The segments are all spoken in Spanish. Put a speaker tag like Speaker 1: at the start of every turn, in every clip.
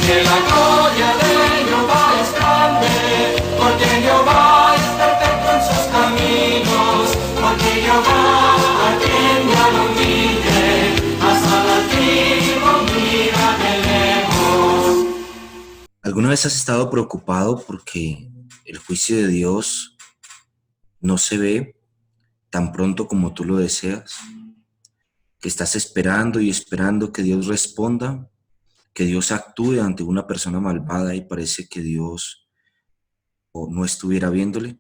Speaker 1: porque la gloria de Jehová es grande, porque Jehová es perfecto en sus caminos, porque Jehová atiende al humilde, hasta la tribu mira de lejos.
Speaker 2: ¿Alguna vez has estado preocupado porque el juicio de Dios no se ve tan pronto como tú lo deseas? Que estás esperando y esperando que Dios responda, que Dios actúe ante una persona malvada y parece que Dios no estuviera viéndole.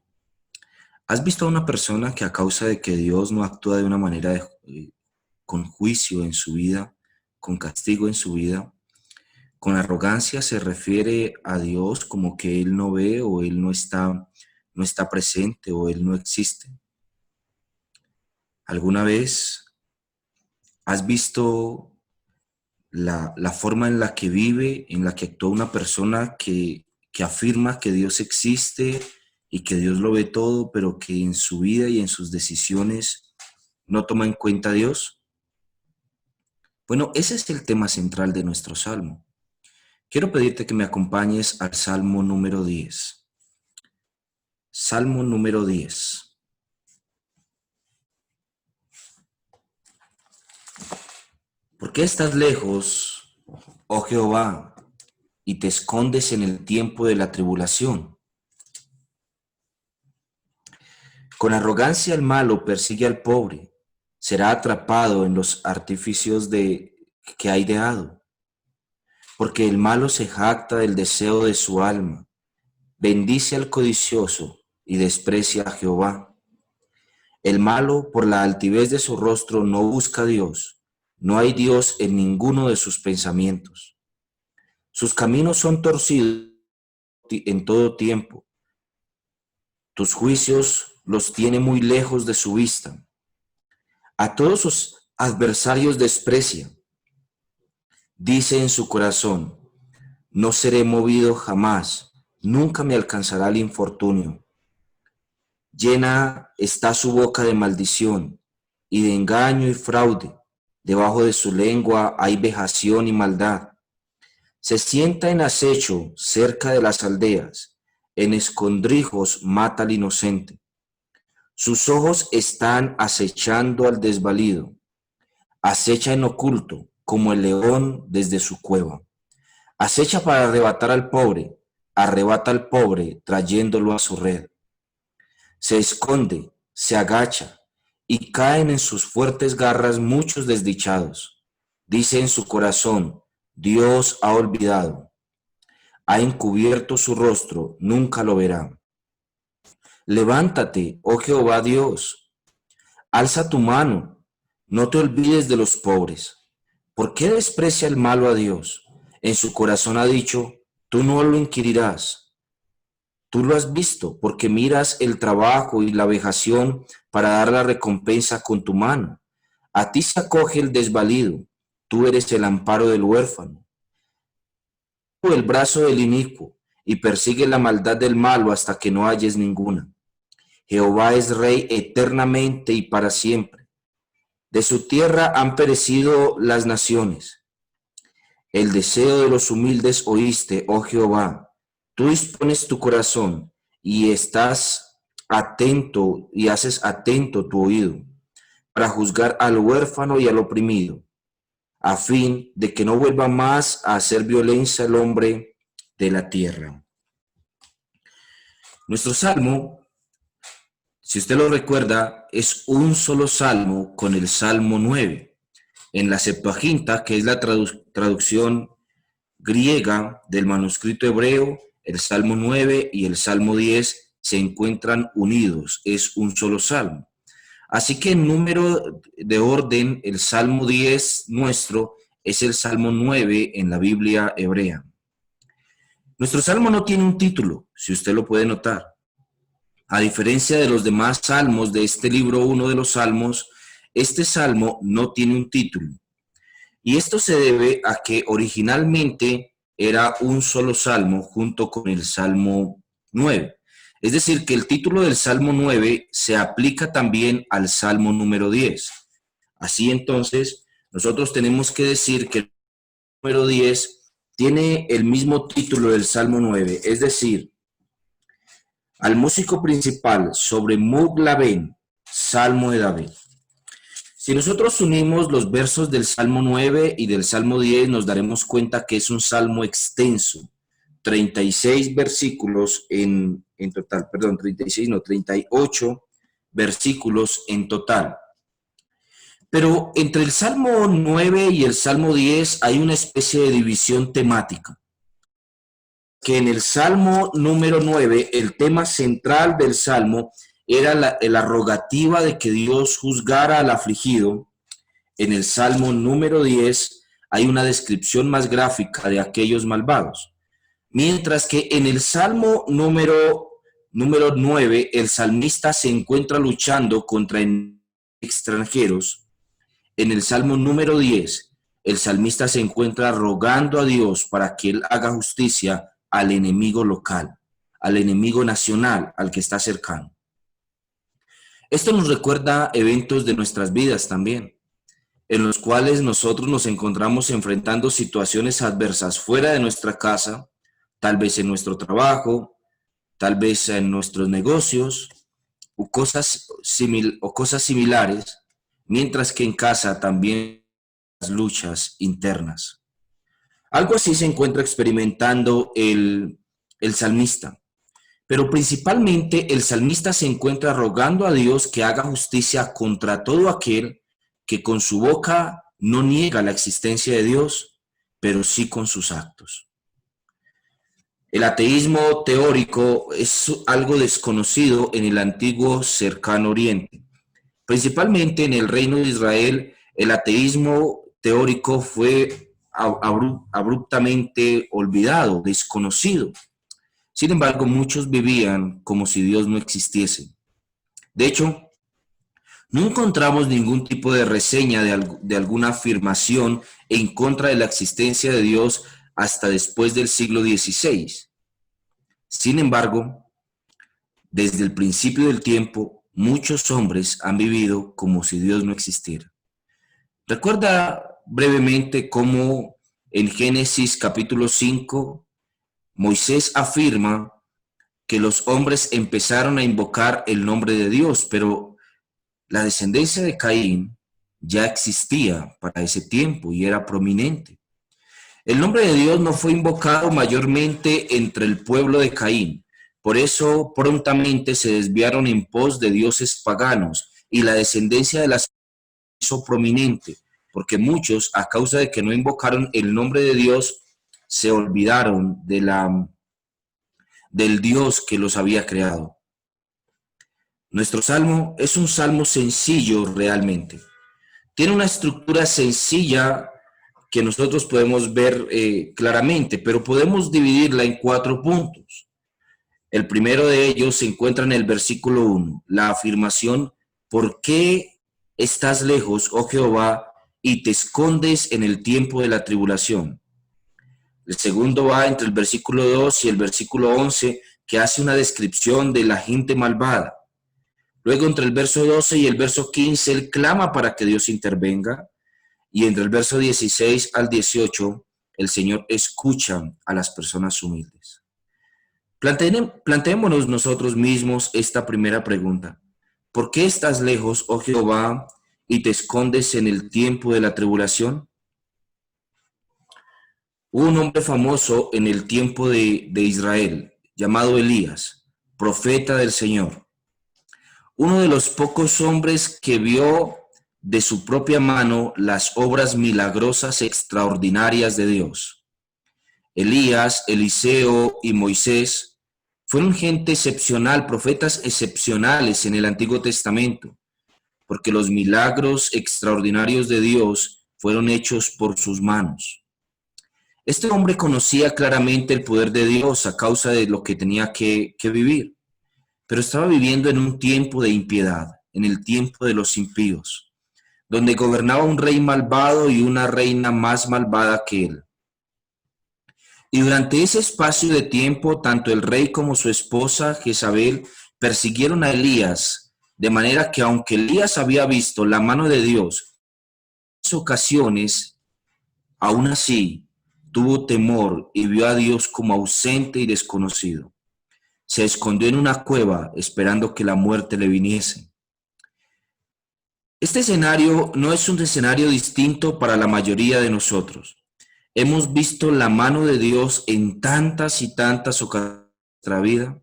Speaker 2: ¿Has visto a una persona que a causa de que Dios no actúa de una manera con juicio en su vida, con castigo en su vida, con arrogancia se refiere a Dios como que Él no ve o Él no está presente o Él no existe? ¿Alguna vez has visto la forma en la que vive, en la que actúa una persona que afirma que Dios existe y que Dios lo ve todo, pero que en su vida y en sus decisiones no toma en cuenta a Dios? Bueno, ese es el tema central de nuestro salmo. Quiero pedirte que me acompañes al Salmo número 10. Salmo número 10. ¿Por qué estás lejos, oh Jehová, y te escondes en el tiempo de la tribulación? Con arrogancia el malo persigue al pobre, será atrapado en los artificios que ha ideado. Porque el malo se jacta del deseo de su alma, bendice al codicioso y desprecia a Jehová. El malo, por la altivez de su rostro, no busca a Dios. No hay Dios en ninguno de sus pensamientos. Sus caminos son torcidos en todo tiempo. Tus juicios los tiene muy lejos de su vista. A todos sus adversarios desprecia. Dice en su corazón: no seré movido jamás, nunca me alcanzará el infortunio. Llena está su boca de maldición y de engaño y fraude. Debajo de su lengua hay vejación y maldad. Se sienta en acecho cerca de las aldeas, en escondrijos mata al inocente. Sus ojos están acechando al desvalido, acecha en oculto como el león desde su cueva. Acecha para arrebata al pobre trayéndolo a su red. Se esconde, se agacha, y caen en sus fuertes garras muchos desdichados. Dice en su corazón: Dios ha olvidado, ha encubierto su rostro, nunca lo verá. Levántate, oh Jehová Dios, alza tu mano, no te olvides de los pobres. ¿Por qué desprecia el malo a Dios? En su corazón ha dicho: tú no lo inquirirás. Tú lo has visto, porque miras el trabajo y la vejación para dar la recompensa con tu mano. A ti se acoge el desvalido, tú eres el amparo del huérfano. Tú el brazo del inicuo, y persigue la maldad del malo hasta que no halles ninguna. Jehová es rey eternamente y para siempre. De su tierra han perecido las naciones. El deseo de los humildes oíste, oh Jehová. Tú dispones tu corazón y estás atento y haces atento tu oído para juzgar al huérfano y al oprimido, a fin de que no vuelva más a hacer violencia al hombre de la tierra. Nuestro salmo, si usted lo recuerda, es un solo salmo con el Salmo 9. En la Septuaginta, que es la traducción griega del manuscrito hebreo, el Salmo 9 y el Salmo 10 se encuentran unidos, es un solo salmo. Así que en número de orden, el Salmo 10 nuestro es el Salmo 9 en la Biblia hebrea. Nuestro salmo no tiene un título, si usted lo puede notar. A diferencia de los demás salmos de este libro 1 de los salmos, este salmo no tiene un título. Y esto se debe a que originalmente era un solo salmo junto con el Salmo 9. Es decir, que el título del Salmo 9 se aplica también al Salmo número 10. Así entonces, nosotros tenemos que decir que el número 10 tiene el mismo título del Salmo 9, es decir, al músico principal sobre Muglaben, Salmo de David. Si nosotros unimos los versos del Salmo 9 y del Salmo 10, nos daremos cuenta que es un salmo extenso, 36 versículos en total, perdón, 36 no, 38 versículos en total. Pero entre el Salmo 9 y el Salmo 10 hay una especie de división temática. Que en el Salmo número 9, el tema central del Salmo era la rogativa de que Dios juzgara al afligido. En el Salmo número 10 hay una descripción más gráfica de aquellos malvados. Mientras que en el Salmo número 9, el salmista se encuentra luchando contra extranjeros. En el Salmo número 10, el salmista se encuentra rogando a Dios para que Él haga justicia al enemigo local, al enemigo nacional, al que está cercano. Esto nos recuerda eventos de nuestras vidas también, en los cuales nosotros nos encontramos enfrentando situaciones adversas fuera de nuestra casa, tal vez en nuestro trabajo, tal vez en nuestros negocios, o cosas similares, mientras que en casa también las luchas internas. Algo así se encuentra experimentando el salmista. Pero principalmente el salmista se encuentra rogando a Dios que haga justicia contra todo aquel que con su boca no niega la existencia de Dios, pero sí con sus actos. El ateísmo teórico es algo desconocido en el antiguo cercano oriente. Principalmente en el reino de Israel, el ateísmo teórico fue abruptamente olvidado, desconocido. Sin embargo, muchos vivían como si Dios no existiese. De hecho, no encontramos ningún tipo de reseña de alguna afirmación en contra de la existencia de Dios hasta después del siglo XVI. Sin embargo, desde el principio del tiempo, muchos hombres han vivido como si Dios no existiera. Recuerda brevemente cómo en Génesis capítulo 5, Moisés afirma que los hombres empezaron a invocar el nombre de Dios, pero la descendencia de Caín ya existía para ese tiempo y era prominente. El nombre de Dios no fue invocado mayormente entre el pueblo de Caín, por eso prontamente se desviaron en pos de dioses paganos y la descendencia de las hizo prominente, porque muchos, a causa de que no invocaron el nombre de Dios, se olvidaron del Dios que los había creado. Nuestro salmo es un salmo sencillo realmente. Tiene una estructura sencilla que nosotros podemos ver claramente, pero podemos dividirla en 4 puntos. El primero de ellos se encuentra en el versículo 1, la afirmación: ¿por qué estás lejos, oh Jehová, y te escondes en el tiempo de la tribulación? El segundo va entre el versículo 2 y el versículo 11, que hace una descripción de la gente malvada. Luego, entre el verso 12 y el verso 15, él clama para que Dios intervenga. Y entre el verso 16 al 18, el Señor escucha a las personas humildes. Planteémonos nosotros mismos esta primera pregunta. ¿Por qué estás lejos, oh Jehová, y te escondes en el tiempo de la tribulación? Hubo un hombre famoso en el tiempo de Israel, llamado Elías, profeta del Señor. Uno de los pocos hombres que vio de su propia mano las obras milagrosas extraordinarias de Dios. Elías, Eliseo y Moisés fueron gente excepcional, profetas excepcionales en el Antiguo Testamento, porque los milagros extraordinarios de Dios fueron hechos por sus manos. Este hombre conocía claramente el poder de Dios a causa de lo que tenía que vivir, pero estaba viviendo en un tiempo de impiedad, en el tiempo de los impíos, donde gobernaba un rey malvado y una reina más malvada que él. Y durante ese espacio de tiempo, tanto el rey como su esposa Jezabel persiguieron a Elías, de manera que aunque Elías había visto la mano de Dios en ocasiones, aún así tuvo temor y vio a Dios como ausente y desconocido. Se escondió en una cueva esperando que la muerte le viniese. Este escenario no es un escenario distinto para la mayoría de nosotros. Hemos visto la mano de Dios en tantas y tantas ocasiones de nuestra vida,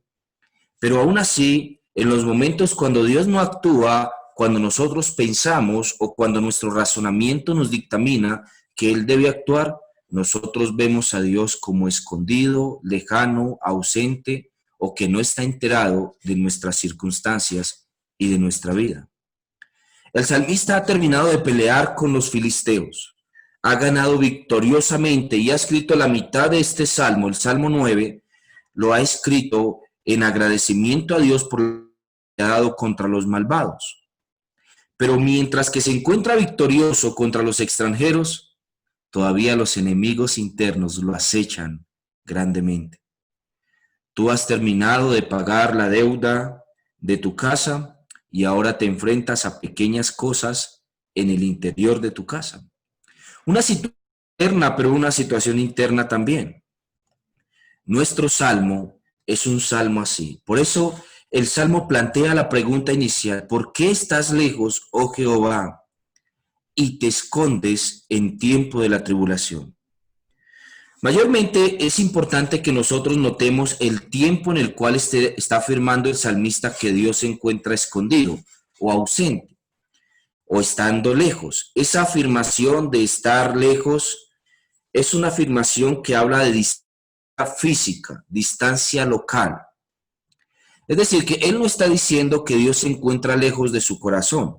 Speaker 2: pero aún así, en los momentos cuando Dios no actúa, cuando nosotros pensamos o cuando nuestro razonamiento nos dictamina que Él debe actuar, nosotros vemos a Dios como escondido, lejano, ausente o que no está enterado de nuestras circunstancias y de nuestra vida. El salmista ha terminado de pelear con los filisteos, ha ganado victoriosamente y ha escrito la mitad de este salmo, el Salmo 9, lo ha escrito en agradecimiento a Dios por lo que ha dado contra los malvados. Pero mientras que se encuentra victorioso contra los extranjeros, todavía los enemigos internos lo acechan grandemente. Tú has terminado de pagar la deuda de tu casa y ahora te enfrentas a pequeñas cosas en el interior de tu casa. Una situación externa, pero una situación interna también. Nuestro salmo es un salmo así. Por eso el salmo plantea la pregunta inicial: ¿por qué estás lejos, oh Jehová, y te escondes en tiempo de la tribulación? Mayormente es importante que nosotros notemos el tiempo en el cual está afirmando el salmista que Dios se encuentra escondido o ausente o estando lejos. Esa afirmación de estar lejos es una afirmación que habla de distancia física, distancia local. Es decir, que él no está diciendo que Dios se encuentra lejos de su corazón,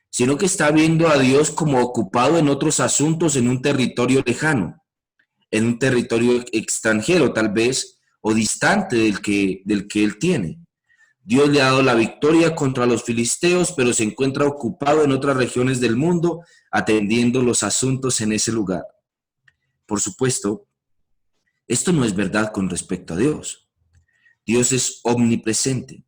Speaker 2: sino que está viendo a Dios como ocupado en otros asuntos en un territorio lejano, en un territorio extranjero tal vez, o distante del que él tiene. Dios le ha dado la victoria contra los filisteos, pero se encuentra ocupado en otras regiones del mundo atendiendo los asuntos en ese lugar. Por supuesto, esto no es verdad con respecto a Dios. Dios es omnipresente.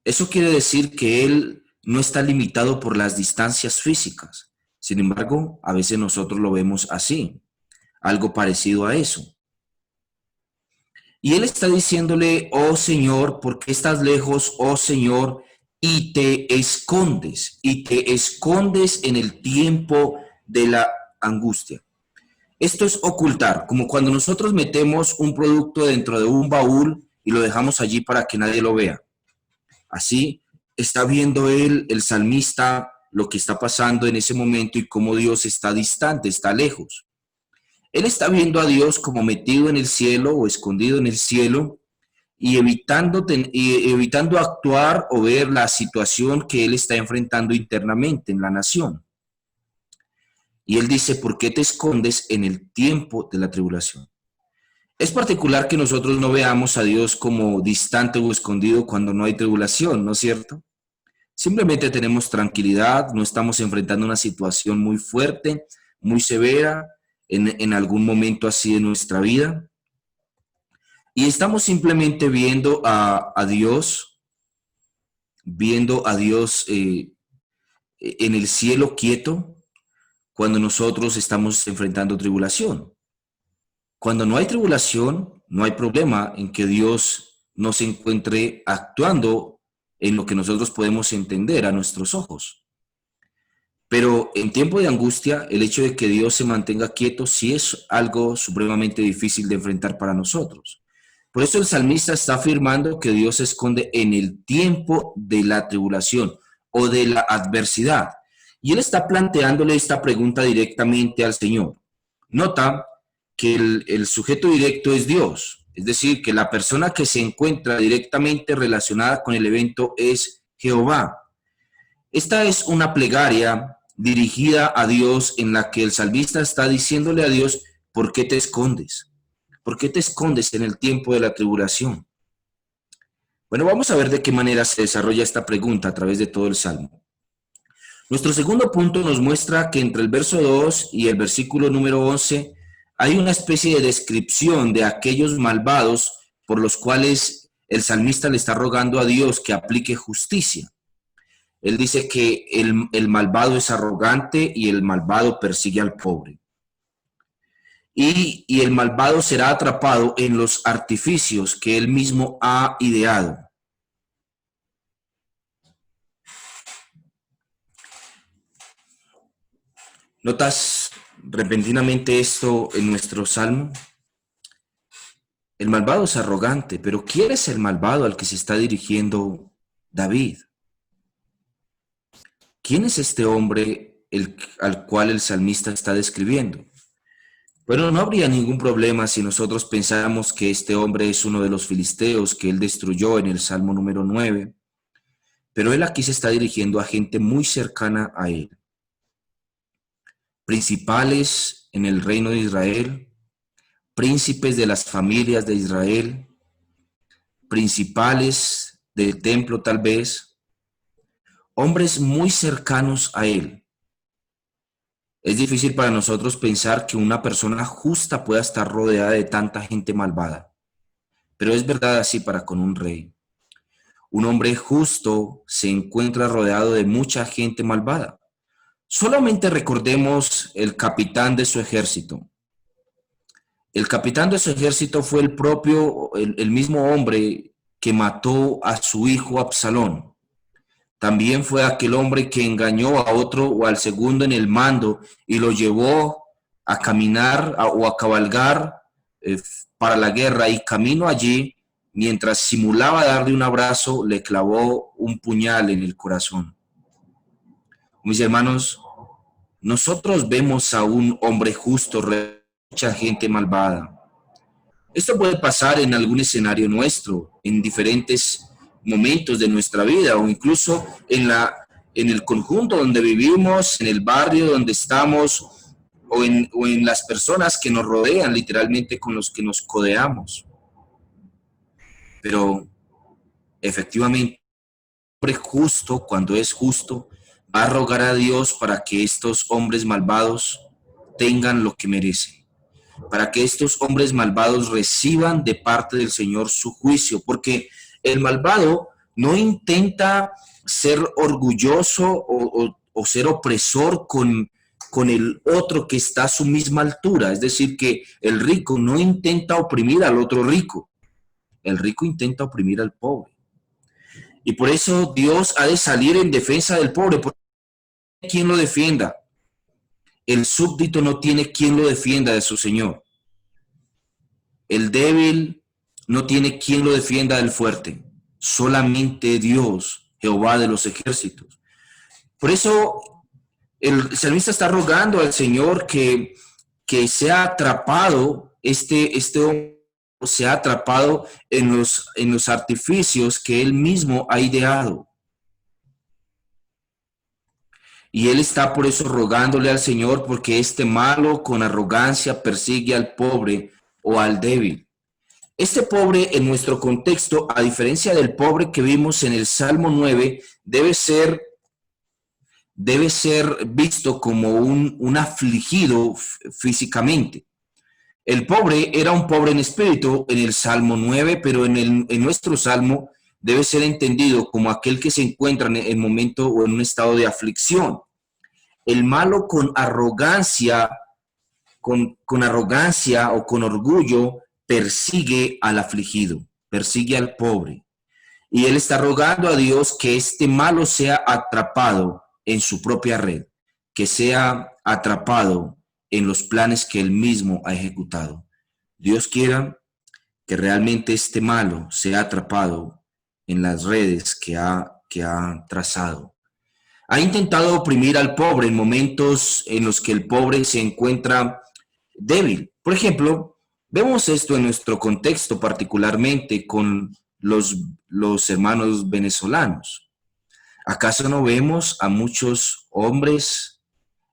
Speaker 2: Eso quiere decir que Él no está limitado por las distancias físicas. Sin embargo, a veces nosotros lo vemos así, algo parecido a eso. Y Él está diciéndole: oh Señor, ¿por qué estás lejos, oh Señor? Y te escondes en el tiempo de la angustia. Esto es ocultar, como cuando nosotros metemos un producto dentro de un baúl y lo dejamos allí para que nadie lo vea. Así está viendo el salmista, lo que está pasando en ese momento y cómo Dios está distante, está lejos. Él está viendo a Dios como metido en el cielo o escondido en el cielo y evitando actuar o ver la situación que él está enfrentando internamente en la nación. Y él dice: ¿por qué te escondes en el tiempo de la tribulación? Es particular que nosotros no veamos a Dios como distante o escondido cuando no hay tribulación, ¿no es cierto? Simplemente tenemos tranquilidad, no estamos enfrentando una situación muy fuerte, muy severa en algún momento así de nuestra vida. Y estamos simplemente viendo a Dios en el cielo quieto, cuando nosotros estamos enfrentando tribulación. Cuando no hay tribulación, no hay problema en que Dios no se encuentre actuando en lo que nosotros podemos entender a nuestros ojos. Pero en tiempo de angustia, el hecho de que Dios se mantenga quieto sí es algo supremamente difícil de enfrentar para nosotros. Por eso el salmista está afirmando que Dios se esconde en el tiempo de la tribulación o de la adversidad. Y él está planteándole esta pregunta directamente al Señor. Nota que el sujeto directo es Dios, es decir, que la persona que se encuentra directamente relacionada con el evento es Jehová. Esta es una plegaria dirigida a Dios en la que el salmista está diciéndole a Dios: ¿por qué te escondes? ¿Por qué te escondes en el tiempo de la tribulación? Bueno, vamos a ver de qué manera se desarrolla esta pregunta a través de todo el Salmo. Nuestro segundo punto nos muestra que entre el verso 2 y el versículo número 11 hay una especie de descripción de aquellos malvados por los cuales el salmista le está rogando a Dios que aplique justicia. Él dice que el malvado es arrogante y el malvado persigue al pobre. y el malvado será atrapado en los artificios que él mismo ha ideado. ¿Notas repentinamente esto en nuestro salmo? El malvado es arrogante, pero ¿quién es el malvado al que se está dirigiendo David? ¿Quién es este hombre al cual el salmista está describiendo? Bueno, no habría ningún problema si nosotros pensáramos que este hombre es uno de los filisteos que él destruyó en el Salmo número 9, pero él aquí se está dirigiendo a gente muy cercana a él. Principales en el reino de Israel, príncipes de las familias de Israel, principales del templo tal vez, hombres muy cercanos a él. Es difícil para nosotros pensar que una persona justa pueda estar rodeada de tanta gente malvada, pero es verdad así para con un rey. Un hombre justo se encuentra rodeado de mucha gente malvada. Solamente recordemos el capitán de su ejército. El capitán de su ejército fue el mismo hombre que mató a su hijo Absalón. También fue aquel hombre que engañó a otro o al segundo en el mando y lo llevó a caminar o a cabalgar para la guerra, y camino allí, mientras simulaba darle un abrazo, le clavó un puñal en el corazón. Mis hermanos, nosotros vemos a un hombre justo, mucha gente malvada. Esto puede pasar en algún escenario nuestro, en diferentes momentos de nuestra vida, o incluso en el conjunto donde vivimos, en el barrio donde estamos, o en las personas que nos rodean, literalmente con los que nos codeamos. Pero efectivamente, el hombre justo, cuando es justo, va a rogar a Dios para que estos hombres malvados tengan lo que merecen, para que estos hombres malvados reciban de parte del Señor su juicio, porque el malvado no intenta ser orgulloso o ser opresor con el otro que está a su misma altura. Es decir, que el rico no intenta oprimir al otro rico, el rico intenta oprimir al pobre. Y por eso Dios ha de salir en defensa del pobre, porque no hay quien lo defienda. El súbdito no tiene quien lo defienda de su Señor. El débil no tiene quien lo defienda del fuerte. Solamente Dios, Jehová de los ejércitos. Por eso el salmista está rogando al Señor que sea atrapado, este hombre sea atrapado en los artificios que él mismo ha ideado. Y él está por eso rogándole al Señor, porque este malo con arrogancia persigue al pobre o al débil. Este pobre en nuestro contexto, a diferencia del pobre que vimos en el Salmo 9, debe ser visto como un afligido físicamente. El pobre era un pobre en espíritu en el Salmo 9, pero en nuestro Salmo debe ser entendido como aquel que se encuentra en el momento o en un estado de aflicción. El malo con arrogancia, con arrogancia o con orgullo, persigue al afligido, persigue al pobre. Y él está rogando a Dios que este malo sea atrapado en su propia red, que sea atrapado en los planes que él mismo ha ejecutado. Dios quiera que realmente este malo sea atrapado en las redes que ha trazado. Ha intentado oprimir al pobre en momentos en los que el pobre se encuentra débil. Por ejemplo, vemos esto en nuestro contexto, particularmente con los hermanos venezolanos. ¿Acaso no vemos a muchos hombres,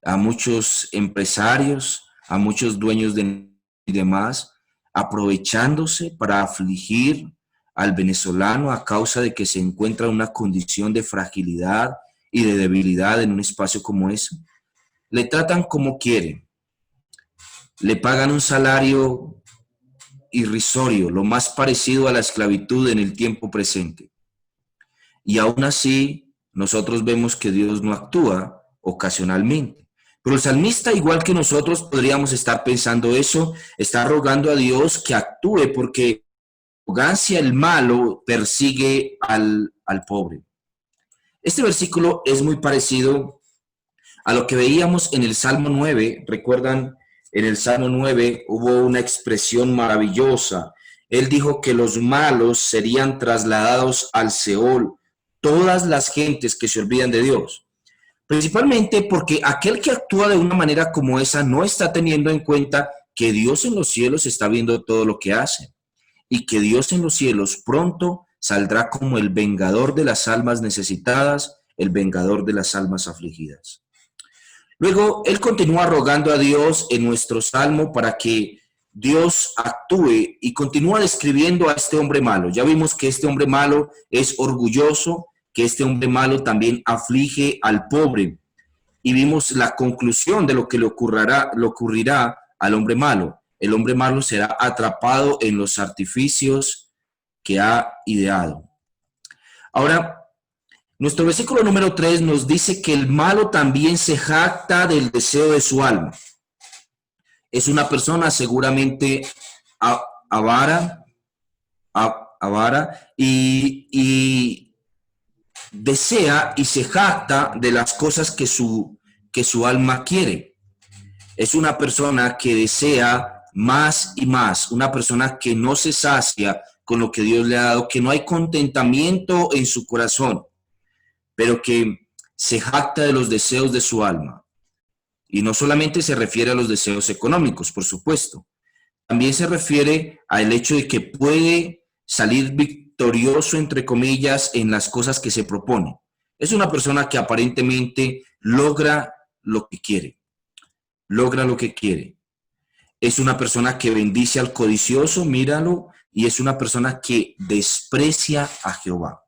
Speaker 2: a muchos empresarios, a muchos dueños y demás, aprovechándose para afligir al venezolano a causa de que se encuentra en una condición de fragilidad y de debilidad en un espacio como ese? Le tratan como quieren, le pagan un salario irrisorio, lo más parecido a la esclavitud en el tiempo presente. Y aún así, nosotros vemos que Dios no actúa ocasionalmente. Pero el salmista, igual que nosotros, podríamos estar pensando eso, está rogando a Dios que actúe porque la arrogancia, el malo, persigue al pobre. Este versículo es muy parecido a lo que veíamos en el Salmo 9. ¿Recuerdan? En el Salmo 9 hubo una expresión maravillosa. Él dijo que los malos serían trasladados al Seol, todas las gentes que se olvidan de Dios. Principalmente porque aquel que actúa de una manera como esa no está teniendo en cuenta que Dios en los cielos está viendo todo lo que hace y que Dios en los cielos pronto saldrá como el vengador de las almas necesitadas, el vengador de las almas afligidas. Luego, él continúa rogando a Dios en nuestro salmo para que Dios actúe y continúa describiendo a este hombre malo. Ya vimos que este hombre malo es orgulloso, que este hombre malo también aflige al pobre. Y vimos la conclusión de lo que le ocurrirá al hombre malo. El hombre malo será atrapado en los artificios que ha ideado. Ahora, nuestro versículo número 3 nos dice que el malo también se jacta del deseo de su alma. Es una persona seguramente avara y desea y se jacta de las cosas que su alma quiere. Es una persona que desea más y más, una persona que no se sacia con lo que Dios le ha dado, que no hay contentamiento en su corazón, pero que se jacta de los deseos de su alma. Y no solamente se refiere a los deseos económicos, por supuesto. También se refiere al hecho de que puede salir victorioso, entre comillas, en las cosas que se propone. Es una persona que aparentemente logra lo que quiere. Logra lo que quiere. Es una persona que bendice al codicioso, míralo, y es una persona que desprecia a Jehová.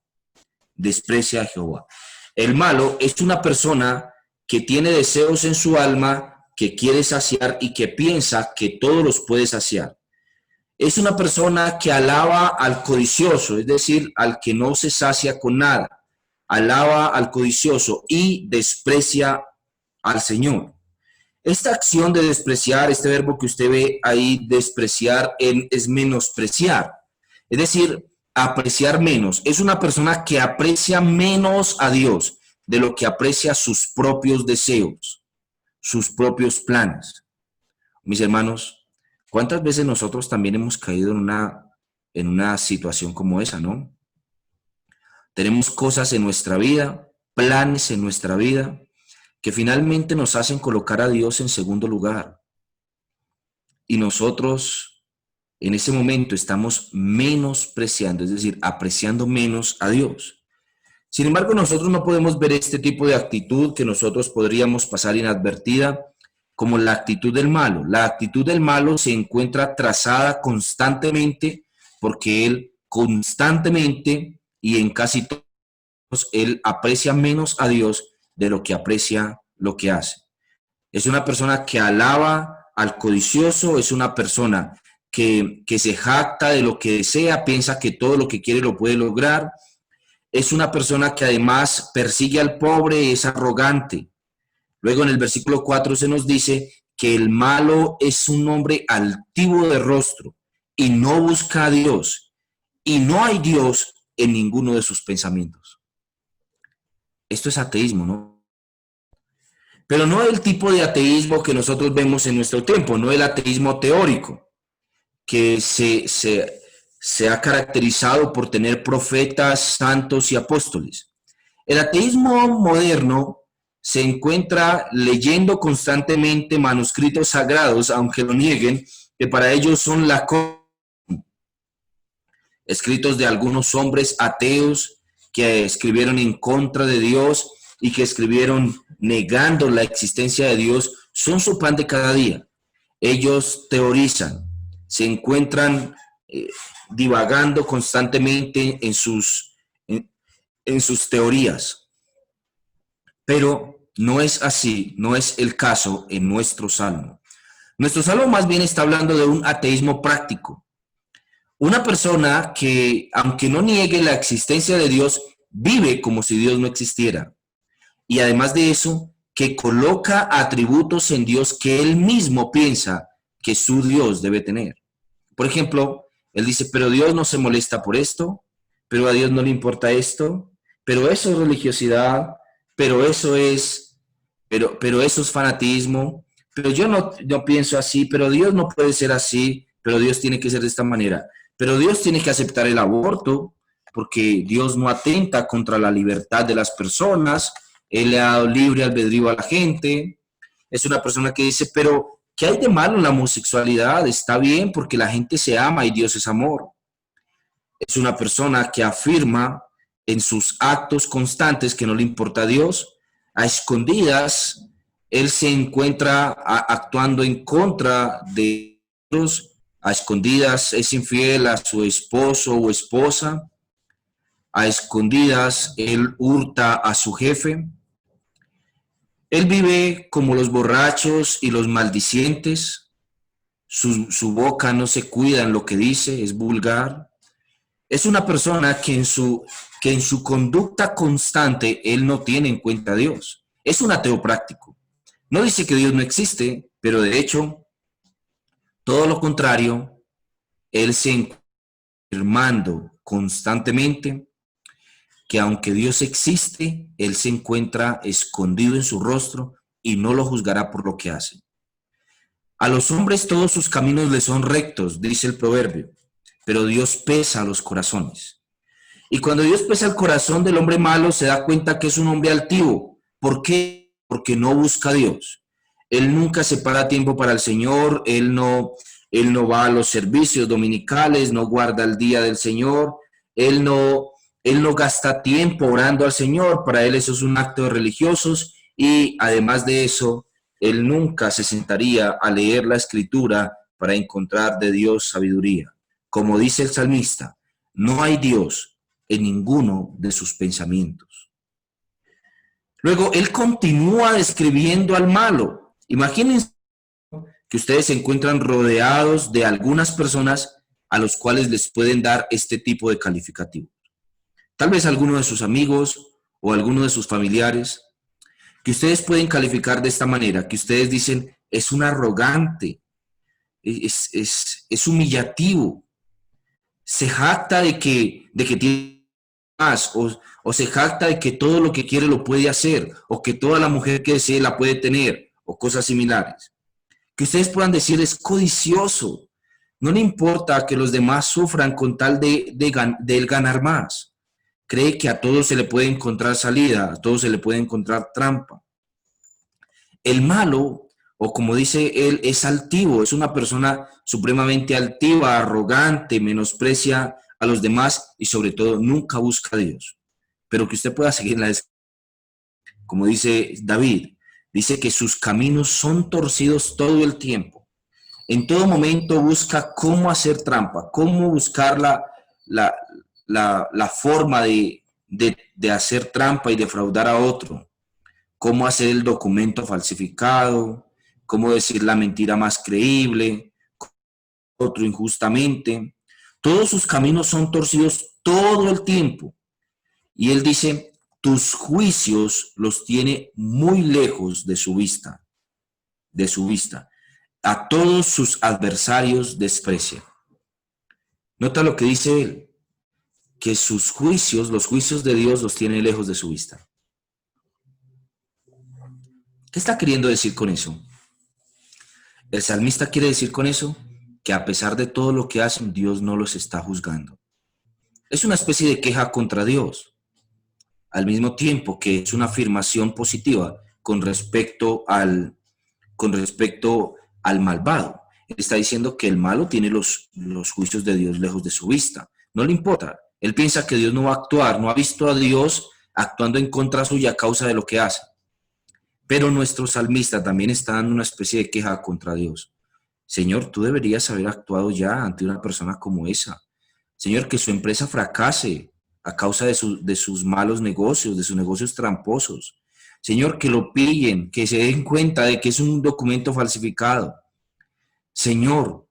Speaker 2: Desprecia a Jehová. El malo es una persona que tiene deseos en su alma, que quiere saciar y que piensa que todos los puede saciar. Es una persona que alaba al codicioso, es decir, al que no se sacia con nada. Alaba al codicioso y desprecia al Señor. Esta acción de despreciar, este verbo que usted ve ahí, despreciar, es menospreciar. Es decir, apreciar menos. Es una persona que aprecia menos a Dios de lo que aprecia sus propios deseos, sus propios planes. Mis hermanos, ¿cuántas veces nosotros también hemos caído en una situación como esa, no? Tenemos cosas en nuestra vida, planes en nuestra vida, que finalmente nos hacen colocar a Dios en segundo lugar. Y nosotros en ese momento estamos menospreciando, es decir, apreciando menos a Dios. Sin embargo, nosotros no podemos ver este tipo de actitud que nosotros podríamos pasar inadvertida como la actitud del malo. La actitud del malo se encuentra trazada constantemente porque él constantemente y en casi todos, él aprecia menos a Dios de lo que aprecia lo que hace. Es una persona que alaba al codicioso, es una persona que se jacta de lo que desea, piensa que todo lo que quiere lo puede lograr. Es una persona que además persigue al pobre, es arrogante. Luego en el versículo 4 se nos dice que el malo es un hombre altivo de rostro y no busca a Dios, y no hay Dios en ninguno de sus pensamientos. Esto es ateísmo, ¿no? Pero no el tipo de ateísmo que nosotros vemos en nuestro tiempo, no el ateísmo teórico, que se ha caracterizado por tener profetas, santos y apóstoles. El ateísmo moderno se encuentra leyendo constantemente manuscritos sagrados, aunque lo nieguen, que para ellos son escritos de algunos hombres ateos que escribieron en contra de Dios y que escribieron negando la existencia de Dios, son su pan de cada día. Ellos teorizan, se encuentran divagando constantemente en sus teorías. Pero no es así, no es el caso en nuestro salmo. Nuestro salmo más bien está hablando de un ateísmo práctico. Una persona que, aunque no niegue la existencia de Dios, vive como si Dios no existiera. Y además de eso, que coloca atributos en Dios que él mismo piensa que su Dios debe tener. Por ejemplo, él dice, pero Dios no se molesta por esto, pero a Dios no le importa esto, pero eso es religiosidad, pero eso es, pero eso es fanatismo, pero yo no pienso así, pero Dios no puede ser así, pero Dios tiene que ser de esta manera, pero Dios tiene que aceptar el aborto, porque Dios no atenta contra la libertad de las personas, Él le ha dado libre albedrío a la gente. Es una persona que dice, pero ¿qué hay de malo en la homosexualidad? Está bien porque la gente se ama y Dios es amor. Es una persona que afirma en sus actos constantes que no le importa a Dios. A escondidas, él se encuentra actuando en contra de Dios. A escondidas es infiel a su esposo o esposa. A escondidas, él hurta a su jefe. Él vive como los borrachos y los maldicientes. Su boca no se cuida en lo que dice, es vulgar. Es una persona que en su conducta constante él no tiene en cuenta a Dios. Es un ateo práctico. No dice que Dios no existe, pero de hecho, todo lo contrario, él se encuentra afirmando constantemente que aunque Dios existe, él se encuentra escondido en su rostro y no lo juzgará por lo que hace. A los hombres todos sus caminos les son rectos, dice el proverbio, pero Dios pesa los corazones. Y cuando Dios pesa el corazón del hombre malo, se da cuenta que es un hombre altivo. ¿Por qué? Porque no busca a Dios. Él nunca separa tiempo para el Señor, él no va a los servicios dominicales, no guarda el día del Señor, él no gasta tiempo orando al Señor, para él eso es un acto de religiosos y además de eso, él nunca se sentaría a leer la Escritura para encontrar de Dios sabiduría. Como dice el salmista, no hay Dios en ninguno de sus pensamientos. Luego, él continúa describiendo al malo. Imagínense que ustedes se encuentran rodeados de algunas personas a los cuales les pueden dar este tipo de calificativo. Tal vez alguno de sus amigos o alguno de sus familiares, que ustedes pueden calificar de esta manera, que ustedes dicen, es un arrogante, es humillativo, se jacta de que tiene más, o se jacta de que todo lo que quiere lo puede hacer, o que toda la mujer que desee la puede tener, o cosas similares. Que ustedes puedan decir, es codicioso, no le importa que los demás sufran con tal de él ganar más. Cree que a todos se le puede encontrar salida, a todos se le puede encontrar trampa. El malo, o como dice él, es altivo, es una persona supremamente altiva, arrogante, menosprecia a los demás y sobre todo nunca busca a Dios. Pero que usted pueda seguir la descripción, como dice David, dice que sus caminos son torcidos todo el tiempo. En todo momento busca cómo hacer trampa, cómo buscar la forma de hacer trampa y defraudar a otro, cómo hacer el documento falsificado, cómo decir la mentira más creíble, otro injustamente. Todos sus caminos son torcidos todo el tiempo. Y él dice, tus juicios los tiene muy lejos de su vista, de su vista. A todos sus adversarios desprecia. Nota lo que dice él, que sus juicios, los juicios de Dios los tiene lejos de su vista. ¿Qué está queriendo decir con eso? El salmista quiere decir con eso que a pesar de todo lo que hacen, Dios no los está juzgando. Es una especie de queja contra Dios, al mismo tiempo que es una afirmación positiva con respecto al malvado. Él está diciendo que el malo tiene los juicios de Dios lejos de su vista. No le importa. Él piensa que Dios no va a actuar, no ha visto a Dios actuando en contra suya a causa de lo que hace. Pero nuestro salmista también está dando una especie de queja contra Dios. Señor, tú deberías haber actuado ya ante una persona como esa. Señor, que su empresa fracase a causa de sus malos negocios, de sus negocios tramposos. Señor, que lo pillen, que se den cuenta de que es un documento falsificado. Señor,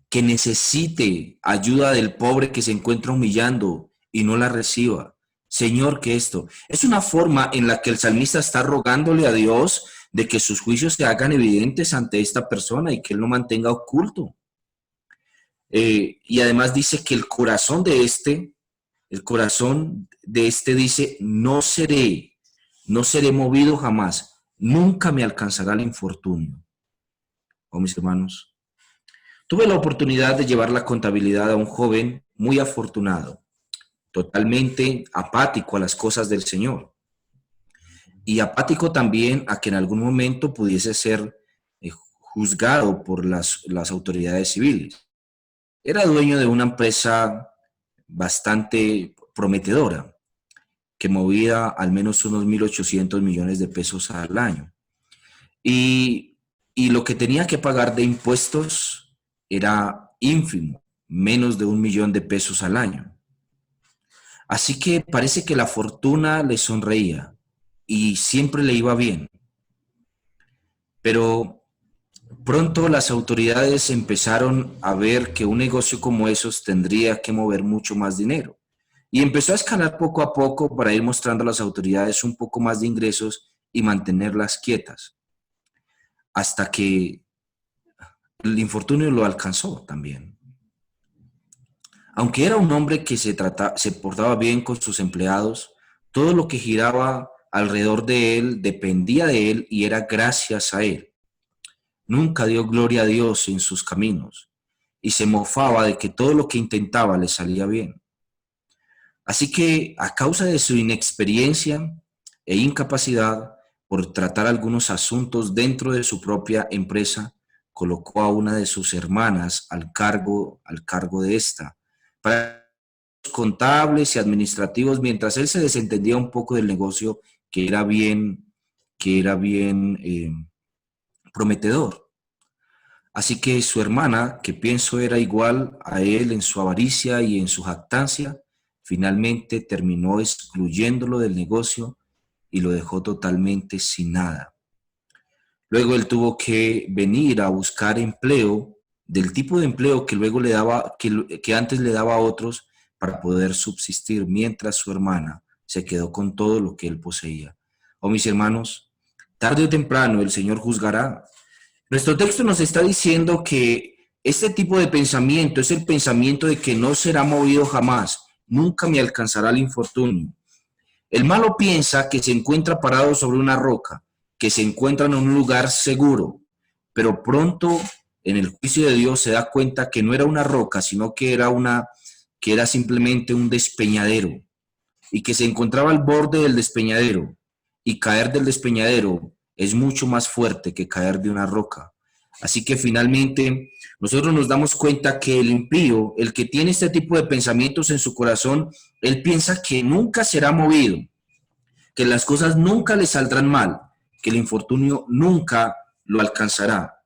Speaker 2: que necesite ayuda del pobre que se encuentra humillando y no la reciba. Señor, que esto. Es una forma en la que el salmista está rogándole a Dios de que sus juicios se hagan evidentes ante esta persona y que él no mantenga oculto. Y además dice que el corazón de este dice, no seré movido jamás, nunca me alcanzará el infortunio. Oh, mis hermanos, tuve la oportunidad de llevar la contabilidad a un joven muy afortunado, totalmente apático a las cosas del Señor y apático también a que en algún momento pudiese ser juzgado por las autoridades civiles. Era dueño de una empresa bastante prometedora que movía al menos unos 1.800 millones de pesos al año. Y lo que tenía que pagar de impuestos era ínfimo, menos de 1 millón de pesos al año. Así que parece que la fortuna le sonreía y siempre le iba bien. Pero pronto las autoridades empezaron a ver que un negocio como esos tendría que mover mucho más dinero. Y empezó a escalar poco a poco para ir mostrando a las autoridades un poco más de ingresos y mantenerlas quietas. Hasta que el infortunio lo alcanzó también. Aunque era un hombre que se portaba bien con sus empleados, todo lo que giraba alrededor de él dependía de él y era gracias a él. Nunca dio gloria a Dios en sus caminos y se mofaba de que todo lo que intentaba le salía bien. Así que a causa de su inexperiencia e incapacidad por tratar algunos asuntos dentro de su propia empresa, colocó a una de sus hermanas al cargo de esta, para los contables y administrativos, mientras él se desentendía un poco del negocio que era bien prometedor. Así que su hermana, que pienso era igual a él en su avaricia y en su jactancia, finalmente terminó excluyéndolo del negocio y lo dejó totalmente sin nada. Luego él tuvo que venir a buscar empleo, del tipo de empleo que luego le daba, que antes le daba a otros para poder subsistir, mientras su hermana se quedó con todo lo que él poseía. Oh, mis hermanos, tarde o temprano el Señor juzgará. Nuestro texto nos está diciendo que este tipo de pensamiento es el pensamiento de que no será movido jamás, nunca me alcanzará el infortunio. El malo piensa que se encuentra parado sobre una roca, que se encuentra en un lugar seguro, pero pronto en el juicio de Dios se da cuenta que no era una roca, sino que era simplemente un despeñadero y que se encontraba al borde del despeñadero, y caer del despeñadero es mucho más fuerte que caer de una roca. Así que finalmente nosotros nos damos cuenta que el impío, el que tiene este tipo de pensamientos en su corazón, él piensa que nunca será movido, que las cosas nunca le saldrán mal, que el infortunio nunca lo alcanzará.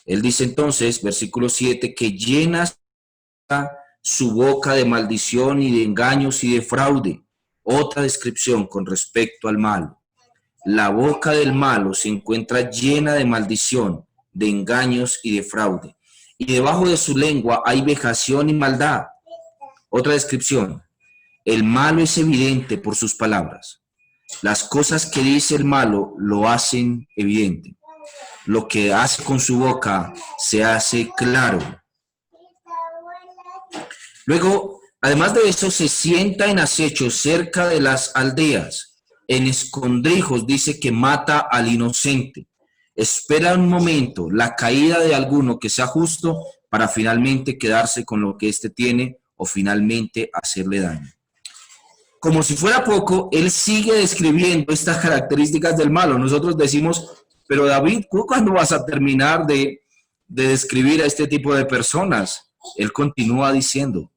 Speaker 2: Él dice entonces, versículo 7, que llena su boca de maldición y de engaños y de fraude. Otra descripción con respecto al malo. La boca del malo se encuentra llena de maldición, de engaños y de fraude. Y debajo de su lengua hay vejación y maldad. Otra descripción. El malo es evidente por sus palabras. Las cosas que dice el malo lo hacen evidente. Lo que hace con su boca se hace claro. Luego, además de eso, se sienta en acecho cerca de las aldeas. En escondrijos dice que mata al inocente. Espera un momento, la caída de alguno que sea justo para finalmente quedarse con lo que éste tiene o finalmente hacerle daño. Como si fuera poco, él sigue describiendo estas características del malo. Nosotros decimos, pero David, ¿cuándo vas a terminar de describir a este tipo de personas? Él continúa diciendo,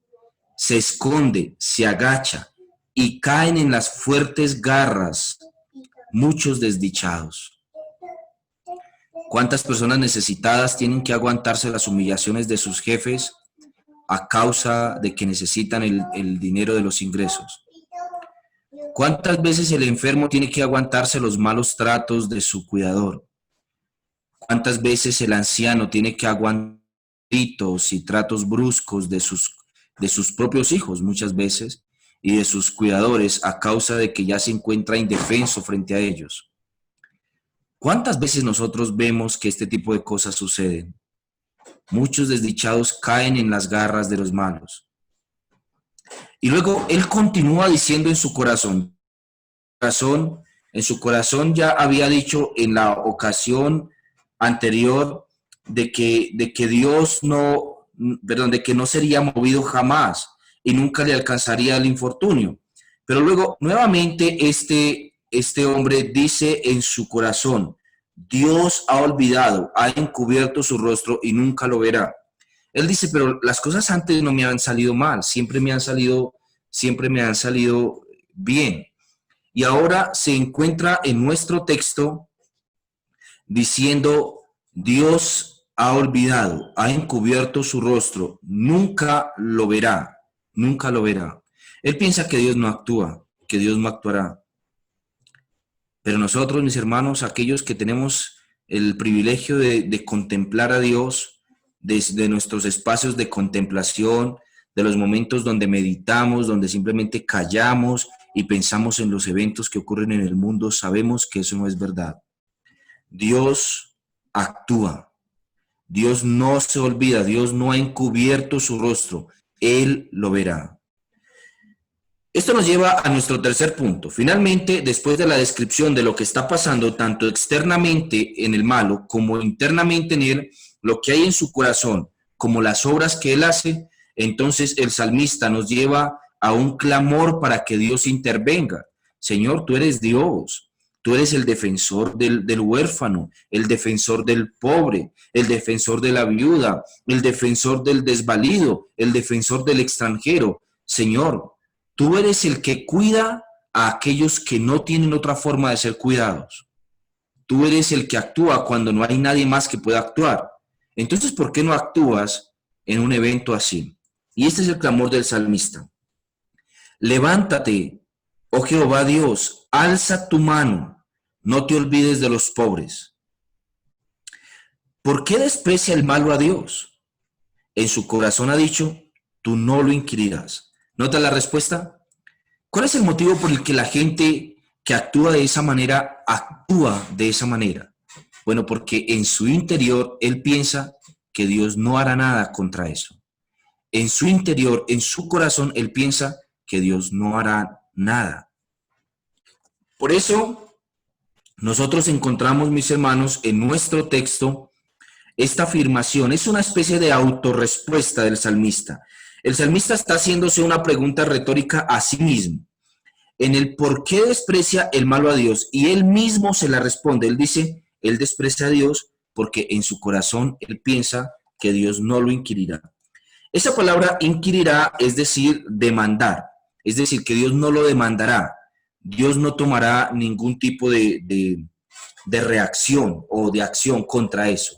Speaker 2: se esconde, se agacha y caen en las fuertes garras muchos desdichados. ¿Cuántas personas necesitadas tienen que aguantarse las humillaciones de sus jefes a causa de que necesitan el dinero de los ingresos? ¿Cuántas veces el enfermo tiene que aguantarse los malos tratos de su cuidador? ¿Cuántas veces el anciano tiene que aguantar gritos y tratos bruscos de sus propios hijos muchas veces? y de sus cuidadores a causa de que ya se encuentra indefenso frente a ellos. ¿Cuántas veces nosotros vemos que este tipo de cosas suceden? Muchos desdichados caen en las garras de los malos. Y luego él continúa diciendo en su corazón ya había dicho en la ocasión anterior de que Dios no, perdón, de que no sería movido jamás y nunca le alcanzaría el infortunio. Pero luego nuevamente este hombre dice en su corazón, Dios ha olvidado, ha encubierto su rostro y nunca lo verá. Él dice, pero las cosas antes no me han salido mal, siempre me han salido bien. Y ahora se encuentra en nuestro texto diciendo, Dios ha olvidado, ha encubierto su rostro, nunca lo verá, nunca lo verá. Él piensa que Dios no actúa, que Dios no actuará. Pero nosotros, mis hermanos, aquellos que tenemos el privilegio de contemplar a Dios, desde nuestros espacios de contemplación, de los momentos donde meditamos, donde simplemente callamos y pensamos en los eventos que ocurren en el mundo, sabemos que eso no es verdad. Dios actúa, Dios no se olvida, Dios no ha encubierto su rostro, Él lo verá. Esto nos lleva a nuestro tercer punto. Finalmente, después de la descripción de lo que está pasando tanto externamente en el malo como internamente en él, lo que hay en su corazón, como las obras que él hace, entonces el salmista nos lleva a un clamor para que Dios intervenga. Señor, tú eres Dios, tú eres el defensor del huérfano, el defensor del pobre, el defensor de la viuda, el defensor del desvalido, el defensor del extranjero. Señor, tú eres el que cuida a aquellos que no tienen otra forma de ser cuidados. Tú eres el que actúa cuando no hay nadie más que pueda actuar. Entonces, ¿por qué no actúas en un evento así? Y este es el clamor del salmista. Levántate, oh Jehová Dios, alza tu mano, no te olvides de los pobres. ¿Por qué desprecia el malo a Dios? En su corazón ha dicho, tú no lo inquirirás. ¿Nota la respuesta? ¿Cuál es el motivo por el que la gente que actúa de esa manera, Bueno, porque en su interior él piensa que Dios no hará nada contra eso. En su interior, en su corazón, él piensa que Dios no hará nada. Por eso, nosotros encontramos, mis hermanos, en nuestro texto, esta afirmación. Es una especie de autorrespuesta del salmista. El salmista está haciéndose una pregunta retórica a sí mismo, en el por qué desprecia el malo a Dios, y él mismo se la responde. Él dice, él desprecia a Dios porque en su corazón él piensa que Dios no lo inquirirá. Esa palabra inquirirá es decir, demandar, es decir, que Dios no lo demandará, Dios no tomará ningún tipo de reacción o de acción contra eso.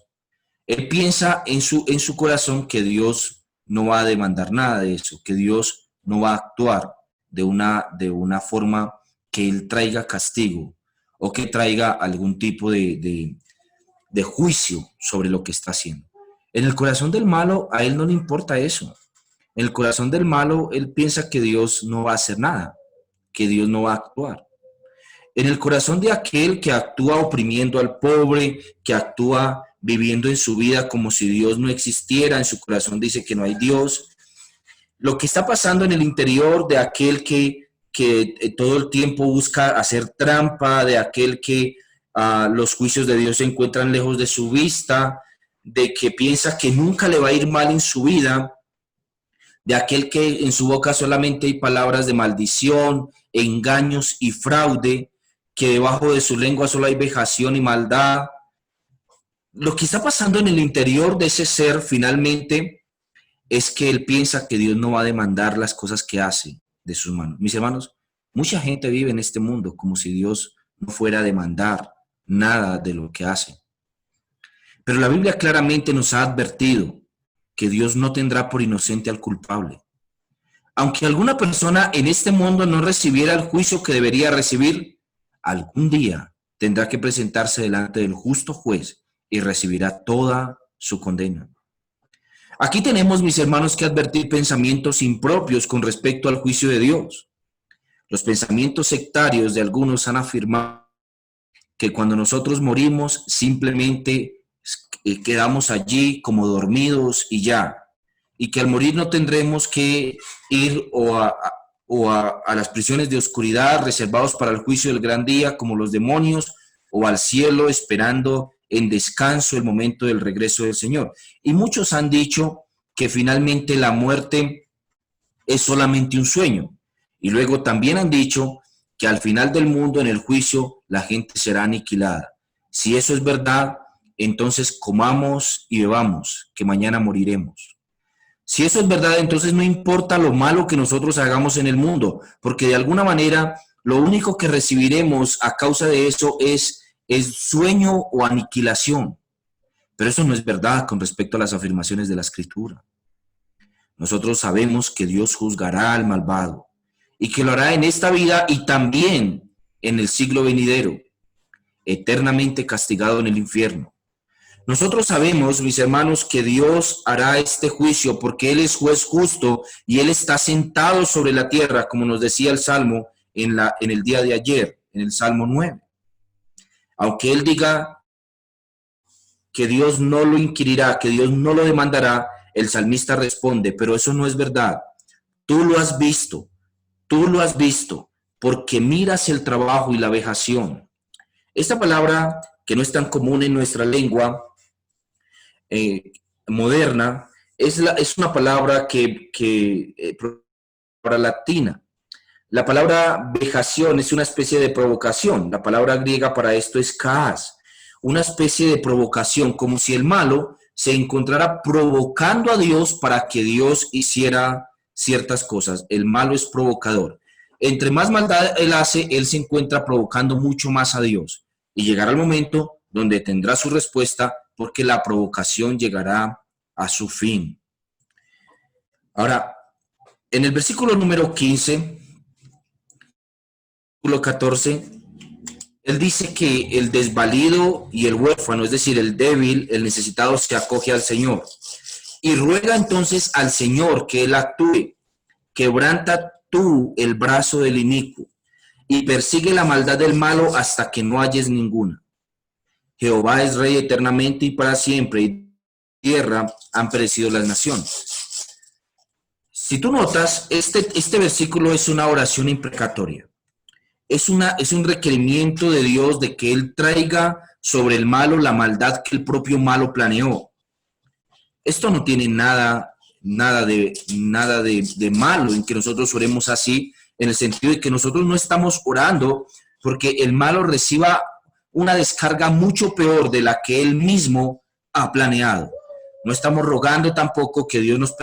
Speaker 2: Él piensa en su corazón que Dios no va a demandar nada de eso, que Dios no va a actuar de una forma que él traiga castigo o que traiga algún tipo de juicio sobre lo que está haciendo. En el corazón del malo, a él no le importa eso. En el corazón del malo, él piensa que Dios no va a hacer nada, que Dios no va a actuar. En el corazón de aquel que actúa oprimiendo al pobre, que actúa viviendo en su vida como si Dios no existiera, en su corazón dice que no hay Dios. Lo que está pasando en el interior de aquel que todo el tiempo busca hacer trampa, de aquel que los juicios de Dios se encuentran lejos de su vista, de que piensa que nunca le va a ir mal en su vida, de aquel que en su boca solamente hay palabras de maldición, engaños y fraude, que debajo de su lengua solo hay vejación y maldad. Lo que está pasando en el interior de ese ser finalmente es que él piensa que Dios no va a demandar las cosas que hace de sus manos. Mis hermanos, mucha gente vive en este mundo como si Dios no fuera a demandar nada de lo que hace. Pero la Biblia claramente nos ha advertido que Dios no tendrá por inocente al culpable. Aunque alguna persona en este mundo no recibiera el juicio que debería recibir, algún día tendrá que presentarse delante del justo juez y recibirá toda su condena. Aquí tenemos, mis hermanos, que advertir pensamientos impropios con respecto al juicio de Dios. Los pensamientos sectarios de algunos han afirmado que cuando nosotros morimos simplemente quedamos allí como dormidos y ya, y que al morir no tendremos que ir a las prisiones de oscuridad reservados para el juicio del gran día como los demonios, o al cielo esperando en descanso el momento del regreso del Señor. Y muchos han dicho que finalmente la muerte es solamente un sueño. Y luego también han dicho que al final del mundo, en el juicio, la gente será aniquilada. Si eso es verdad, entonces comamos y bebamos, que mañana moriremos. Si eso es verdad, entonces no importa lo malo que nosotros hagamos en el mundo, porque de alguna manera lo único que recibiremos a causa de eso es sueño o aniquilación. Pero eso no es verdad con respecto a las afirmaciones de la Escritura. Nosotros sabemos que Dios juzgará al malvado y que lo hará en esta vida y también en el siglo venidero, eternamente castigado en el infierno. Nosotros sabemos, mis hermanos, que Dios hará este juicio porque Él es juez justo y Él está sentado sobre la tierra, como nos decía el Salmo en el día de ayer, en el Salmo 9. Aunque Él diga que Dios no lo inquirirá, que Dios no lo demandará, el salmista responde, pero eso no es verdad. Tú lo has visto, porque miras el trabajo y la vejación. Esta palabra, que no es tan común en nuestra lengua moderna, es una palabra para latina. La palabra vejación es una especie de provocación. La palabra griega para esto es kaas, una especie de provocación, como si el malo se encontrara provocando a Dios para que Dios hiciera ciertas cosas. El malo es provocador. Entre más maldad él hace, él se encuentra provocando mucho más a Dios. Y llegará el momento donde tendrá su respuesta, porque la provocación llegará a su fin. Ahora, en el versículo número 15, versículo 14, él dice que el desvalido y el huérfano, es decir, el débil, el necesitado, se acoge al Señor. Y ruega entonces al Señor que Él actúe. Quebranta tú el brazo del inicuo y persigue la maldad del malo hasta que no halles ninguna. Jehová es rey eternamente y para siempre, y tierra han perecido las naciones. Si tú notas, este versículo es una oración imprecatoria. Es un requerimiento de Dios de que Él traiga sobre el malo la maldad que el propio malo planeó. Esto no tiene nada de malo en que nosotros oremos así, en el sentido de que nosotros no estamos orando porque el malo reciba una descarga mucho peor de la que él mismo ha planeado. No estamos rogando tampoco que Dios nos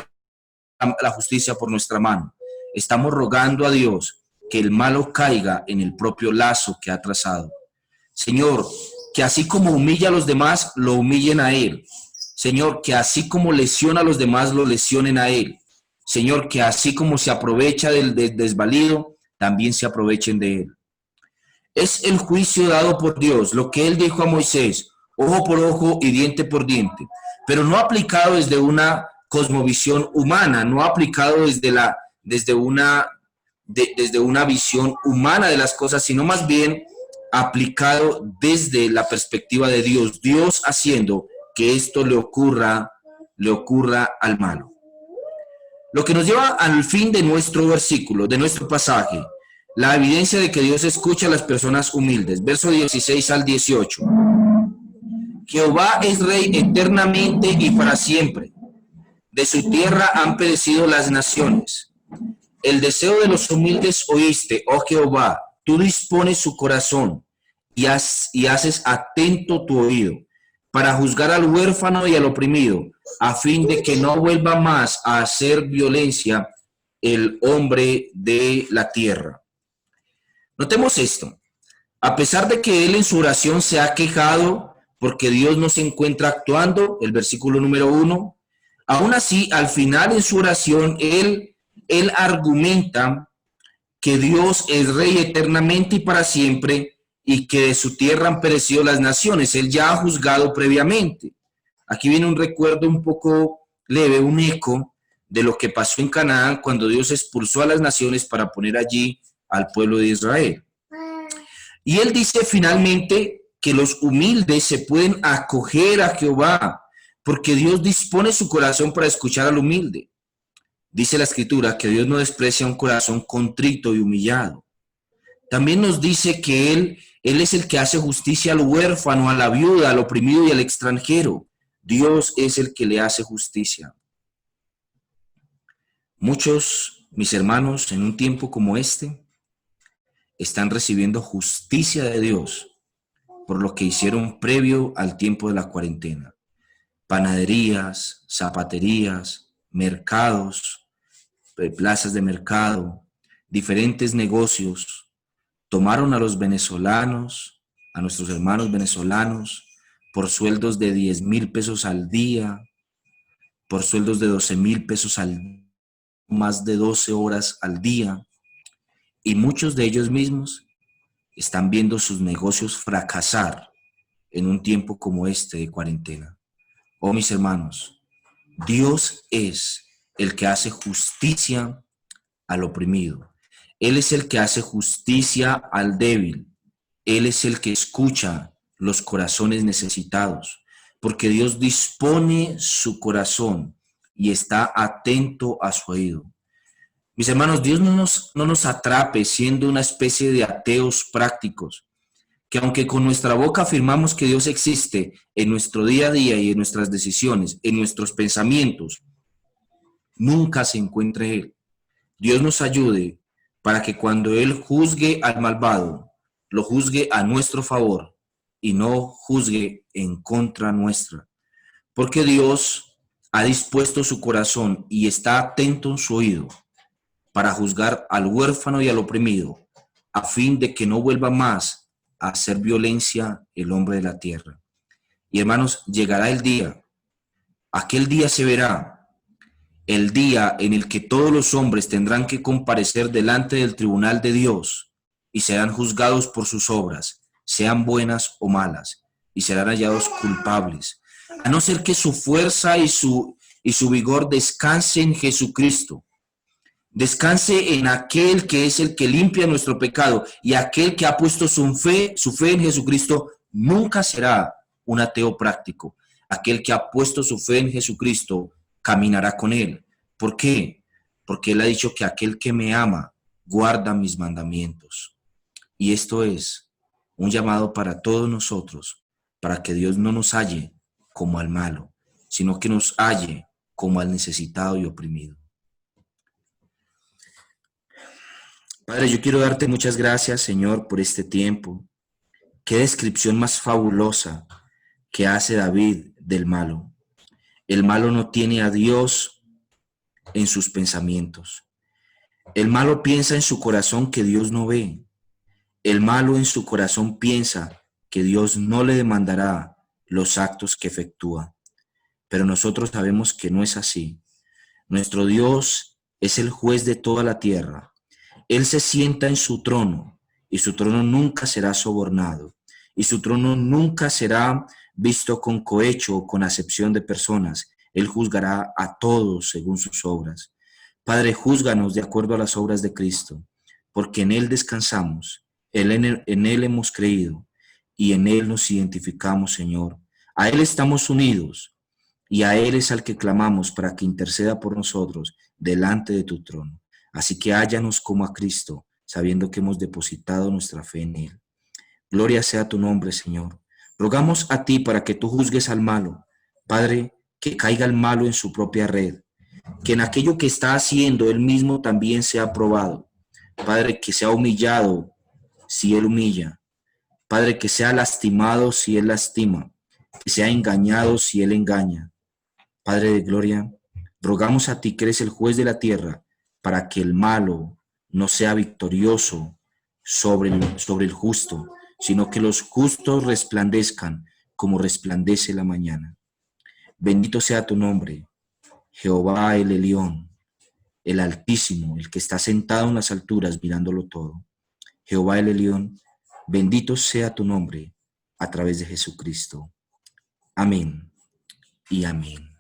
Speaker 2: haga la justicia por nuestra mano. Estamos rogando a Dios que el malo caiga en el propio lazo que ha trazado. Señor, que así como humilla a los demás, lo humillen a Él. Señor, que así como lesiona a los demás, lo lesionen a Él. Señor, que así como se aprovecha del desvalido, también se aprovechen de Él. Es el juicio dado por Dios, lo que Él dijo a Moisés, ojo por ojo y diente por diente, pero no aplicado desde una cosmovisión humana, no aplicado desde una visión humana de las cosas, sino más bien aplicado desde la perspectiva de Dios, Dios haciendo que esto le ocurra al malo. Lo que nos lleva al fin de nuestro versículo, de nuestro pasaje, la evidencia de que Dios escucha a las personas humildes. Verso 16 al 18. Jehová es rey eternamente y para siempre. De su tierra han perecido las naciones. El deseo de los humildes oíste, oh Jehová. Tú dispones su corazón y haces atento tu oído para juzgar al huérfano y al oprimido, a fin de que no vuelva más a hacer violencia el hombre de la tierra. Notemos esto. A pesar de que él en su oración se ha quejado porque Dios no se encuentra actuando, el versículo número 1, aún así, al final en su oración, él argumenta que Dios es rey eternamente y para siempre, y que de su tierra han perecido las naciones. Él ya ha juzgado previamente. Aquí viene un recuerdo un poco leve, un eco de lo que pasó en Canaán cuando Dios expulsó a las naciones para poner allí al pueblo de Israel. Y él dice finalmente que los humildes se pueden acoger a Jehová, porque Dios dispone su corazón para escuchar al humilde. Dice la Escritura que Dios no desprecia un corazón contrito y humillado. También nos dice que Él es el que hace justicia al huérfano, a la viuda, al oprimido y al extranjero. Dios es el que le hace justicia. Muchos, mis hermanos, en un tiempo como este, están recibiendo justicia de Dios por lo que hicieron previo al tiempo de la cuarentena. Panaderías, zapaterías, mercados, plazas de mercado, diferentes negocios, tomaron a los venezolanos, a nuestros hermanos venezolanos, por sueldos de 10,000 pesos al día, por sueldos de 12,000 pesos al día, más de 12 horas al día, y muchos de ellos mismos están viendo sus negocios fracasar en un tiempo como este de cuarentena. Oh, mis hermanos, Dios es el que hace justicia al oprimido. Él es el que hace justicia al débil. Él es el que escucha los corazones necesitados, porque Dios dispone su corazón y está atento a su oído. Mis hermanos, Dios no nos atrape siendo una especie de ateos prácticos, que aunque con nuestra boca afirmamos que Dios existe en nuestro día a día y en nuestras decisiones, en nuestros pensamientos, nunca se encuentre Él. Dios nos ayude para que cuando Él juzgue al malvado, lo juzgue a nuestro favor y no juzgue en contra nuestra. Porque Dios ha dispuesto su corazón y está atento en su oído para juzgar al huérfano y al oprimido, a fin de que no vuelva más a hacer violencia el hombre de la tierra. Y hermanos, llegará el día, aquel día se verá, el día en el que todos los hombres tendrán que comparecer delante del tribunal de Dios y serán juzgados por sus obras, sean buenas o malas, y serán hallados culpables, a no ser que su fuerza y su vigor descanse en Jesucristo. Descanse en aquel que es el que limpia nuestro pecado, y aquel que ha puesto su fe en Jesucristo nunca será un ateo práctico. Aquel que ha puesto su fe en Jesucristo caminará con Él. ¿Por qué? Porque Él ha dicho que aquel que me ama guarda mis mandamientos. Y esto es un llamado para todos nosotros, para que Dios no nos halle como al malo, sino que nos halle como al necesitado y oprimido. Padre, yo quiero darte muchas gracias, Señor, por este tiempo. Qué descripción más fabulosa que hace David del malo. El malo no tiene a Dios en sus pensamientos. El malo piensa en su corazón que Dios no ve. El malo en su corazón piensa que Dios no le demandará los actos que efectúa. Pero nosotros sabemos que no es así. Nuestro Dios es el juez de toda la tierra. Él se sienta en su trono y su trono nunca será sobornado y su trono nunca será visto con cohecho o con acepción de personas. Él juzgará a todos según sus obras. Padre, júzganos de acuerdo a las obras de Cristo, porque en Él descansamos, en Él hemos creído y en Él nos identificamos, Señor. A Él estamos unidos y a Él es al que clamamos para que interceda por nosotros delante de tu trono. Así que hállanos como a Cristo, sabiendo que hemos depositado nuestra fe en Él. Gloria sea tu nombre, Señor. Rogamos a ti para que tú juzgues al malo. Padre, que caiga el malo en su propia red. Que en aquello que está haciendo Él mismo también sea probado. Padre, que sea humillado si Él humilla. Padre, que sea lastimado si Él lastima. Que sea engañado si Él engaña. Padre de gloria, rogamos a ti que eres el juez de la tierra, para que el malo no sea victorioso sobre el justo, sino que los justos resplandezcan como resplandece la mañana. Bendito sea tu nombre, Jehová el Elión, el Altísimo, el que está sentado en las alturas mirándolo todo. Jehová el Elión, bendito sea tu nombre a través de Jesucristo. Amén y amén.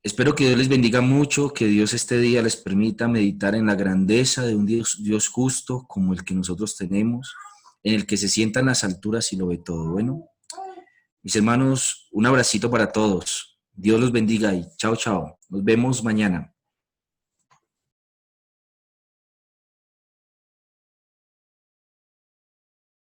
Speaker 2: Espero que Dios les bendiga mucho, que Dios este día les permita meditar en la grandeza de un Dios justo como el que nosotros tenemos, en el que se sienta en las alturas y lo ve todo. Bueno, mis hermanos, un abracito para todos. Dios los bendiga y chao, chao. Nos vemos mañana.